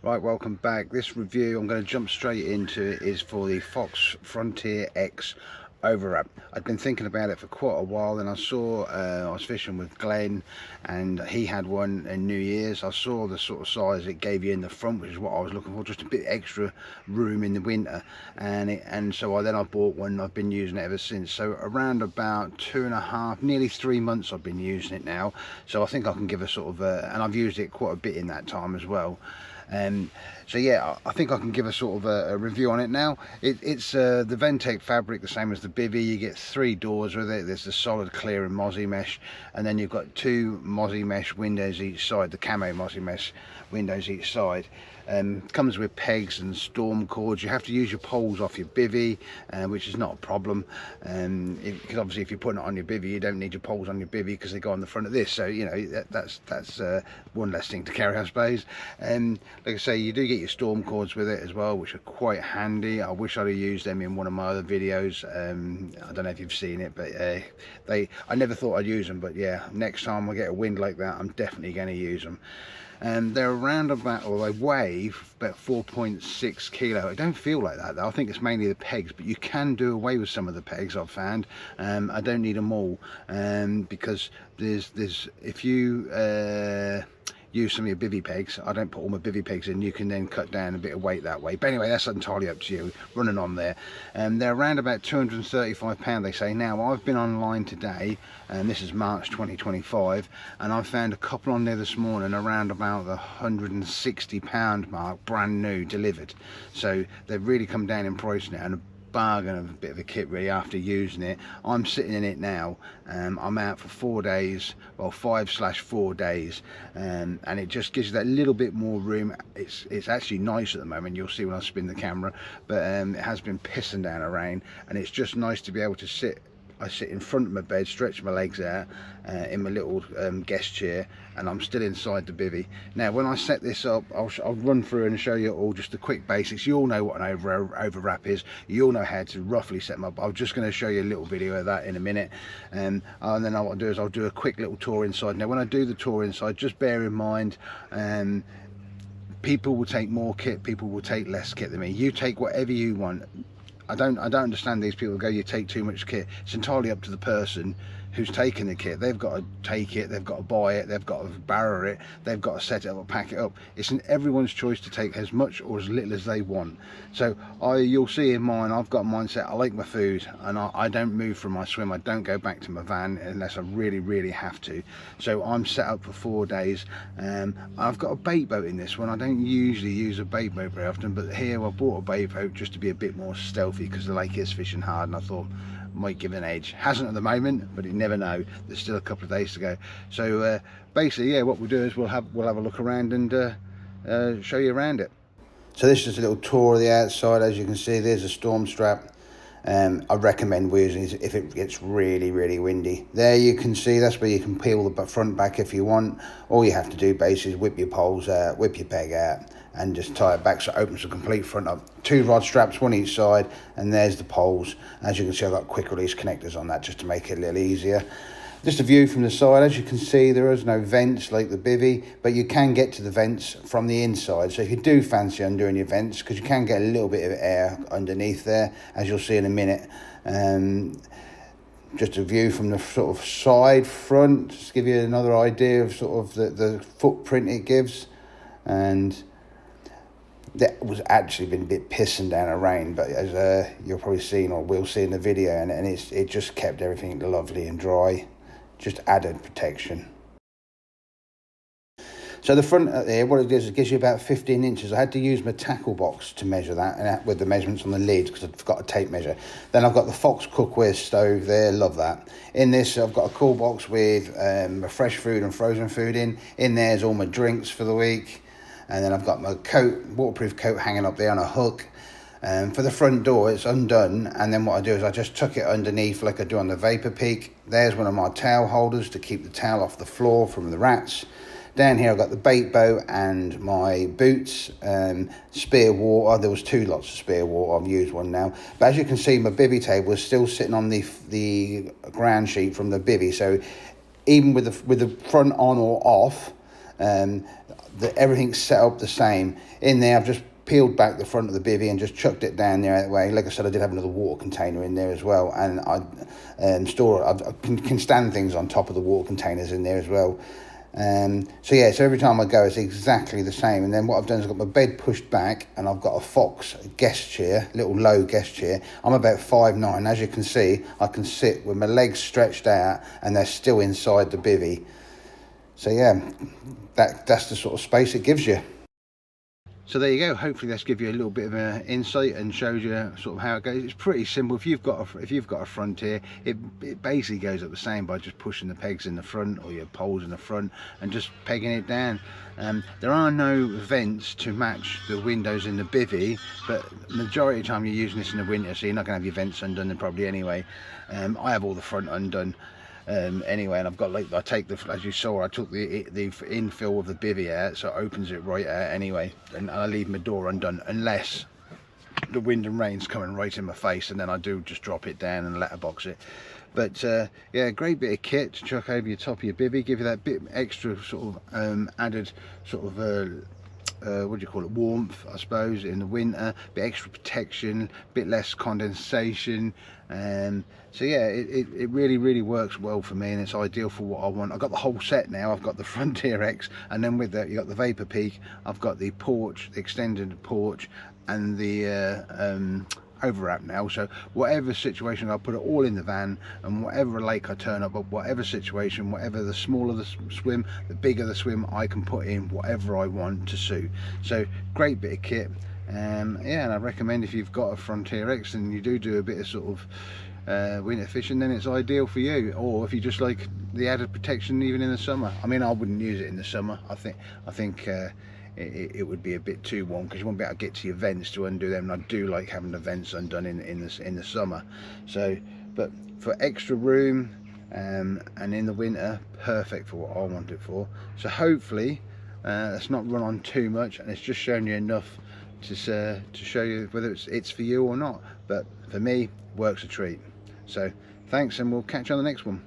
Right, welcome back. This review I'm going to jump straight into is for the FRONTIER X OVERWRAP. I'd been thinking about it for quite a while, and I saw I was fishing with Glenn and he had one in New Year's. I saw the sort of size it gave you in the front, which is what I was looking for, just a bit extra room in the winter, and so I bought one. I've been using it ever since. So around about 2.5, nearly 3 months I've been using it now, so I think I can give a sort of and I've used it quite a bit in that time as well. So yeah, I think I can give a sort of a review on it now. It's the Ventec fabric, the same as the bivvy. You get 3 doors with it. There's the solid clear and mozzie mesh, and then you've got 2 mozzie mesh windows each side, the camo mozzie mesh windows each side. Comes with pegs and storm cords. You have to use your poles off your bivvy, which is not a problem, because obviously if you're putting it on your bivvy, you don't need your poles on your bivvy because they go on the front of this, so you know that's one less thing to carry, I suppose. Like I say, you do get your storm cords with it as well, which are quite handy. I wish I'd have used them in one of my other videos. I don't know if you've seen it, but I never thought I'd use them, but yeah, next time I get a wind like that, I'm definitely going to use them. And they're around about, or they weigh about 4.6 kilo. It don't feel like that though. I think it's mainly the pegs, but you can do away with some of the pegs, I've found. I don't need them all, because there's if you use some of your bivvy pegs, I don't put all my bivvy pegs in, you can then cut down a bit of weight that way. But anyway, that's entirely up to you, running on there. They're around about £235, they say. Now, I've been online today, and this is March 2025, and I found a couple on there this morning around about the £160 mark, brand new, delivered. So they've really come down in price now, and a bargain of a bit of a kit really after using it. I'm sitting in it now. I'm out for 4 days, well 5/4 days, and it just gives you that little bit more room. It's actually nice at the moment, you'll see when I spin the camera, but it has been pissing down a rain, and it's just nice to be able to sit. I sit in front of my bed, stretch my legs out in my little guest chair, and I'm still inside the bivvy. Now when I set this up, I'll run through and show you all just the quick basics. You all know what an overwrap is, you all know how to roughly set them up. I'm just going to show you a little video of that in a minute, and then what I'll do is I'll do a quick little tour inside. Now when I do the tour inside, just bear in mind, people will take more kit, people will take less kit than me. You take whatever you want. I don't understand these people who go, you take too much kit. It's entirely up to the person who's taking the kit. They've got to take it, they've got to buy it, they've got to barrel it, they've got to set it up or pack it up. It's in everyone's choice to take as much or as little as they want. So you'll see in mine, I've got a mindset, I like my food, and I don't move from my swim. I don't go back to my van unless I really have to. So I'm set up for 4 days. I've got a bait boat in this one. I don't usually use a bait boat very often, but here I bought a bait boat just to be a bit more stealthy because the lake is fishing hard, and I thought might give an edge. Hasn't at the moment, but you never know. There's still a couple of days to go. So basically, yeah, what we'll do is we'll have a look around and show you around it. So this is a little tour of the outside. As you can see, there's a storm strap. I recommend using it if it gets really windy. There you can see, that's where you can peel the front back if you want. All you have to do basically is whip your poles out, whip your peg out, and just tie it back so it opens the complete front up. 2 rod straps, one each side, and there's the poles. As you can see, I've got quick release connectors on that just to make it a little easier. Just a view from the side. As you can see, there is no vents like the bivvy, but you can get to the vents from the inside. So if you do fancy undoing your vents, because you can get a little bit of air underneath there, as you'll see in a minute. Just a view from the sort of side, front, just to give you another idea of sort of the footprint it gives. And that was actually been a bit pissing down a rain, but as you'll probably seen or will see in the video, and it just kept everything lovely and dry. Just added protection. So the front there, what it does, it gives you about 15 inches. I had to use my tackle box to measure that, and with the measurements on the lid, because I forgot a tape measure. Then I've got the Fox cookware stove there, love that. In this, I've got a cool box with my fresh food and frozen food in. In there's all my drinks for the week. And then I've got my coat, waterproof coat, hanging up there on a hook. For the front door, it's undone, and then what I do is I just tuck it underneath like I do on the Vapor Peak. There's one of my towel holders to keep the towel off the floor from the rats. Down here I've got the bait boat and my boots, spare water. There was 2 lots of spare water. I've used one now. But as you can see, my bivvy table is still sitting on the ground sheet from the bivvy. So even with the front on or off, Everything's set up the same. In there, I've just peeled back the front of the bivvy and just chucked it down there out of the way. Like I said, I did have another water container in there as well, and I can stand things on top of the water containers in there as well. So yeah, so every time I go, it's exactly the same. And then what I've done is I've got my bed pushed back, and I've got a Fox guest chair, little low guest chair. I'm about 5'9". As you can see, I can sit with my legs stretched out, and they're still inside the bivvy. So yeah, that's the sort of space it gives you. So there you go. Hopefully that's give you a little bit of an insight and shows you sort of how it goes. It's pretty simple. If you've got a Frontier, it basically goes up the same by just pushing the pegs in the front, or your poles in the front, and just pegging it down. There are no vents to match the windows in the bivvy, but majority of the time you're using this in the winter, so you're not going to have your vents undone probably anyway. I have all the front undone. Anyway, and I've got, like, as you saw, I took the infill of the bivvy out, so it opens it right out anyway, and I leave my door undone unless the wind and rain's coming right in my face, and then I do just drop it down and letterbox it. But yeah, great bit of kit to chuck over your top of your bivvy, give you that bit extra sort of added sort of what do you call it, warmth, I suppose, in the winter, bit extra protection, bit less condensation. So yeah, it really works well for me, and it's ideal for what I want. I've got the whole set now. I've got the Frontier X, and then with that you got the Vapor Peak, I've got the porch, the extended porch, and the overwrap now. So whatever situation, I'll put it all in the van, and whatever lake I turn up, whatever situation, whatever, the smaller the swim, the bigger the swim, I can put in whatever I want to suit. So great bit of kit. Yeah, and I recommend, if you've got a Frontier X and you do a bit of sort of winter fishing, then it's ideal for you. Or if you just like the added protection even in the summer. I mean, I wouldn't use it in the summer. I think it would be a bit too warm, because you won't be able to get to your vents to undo them, and I do like having the vents undone in the summer. So, but for extra room and in the winter, perfect for what I want it for. So hopefully it's not run on too much, and it's just shown you enough to show you whether it's for you or not. But for me, works a treat. So thanks, and we'll catch you on the next one.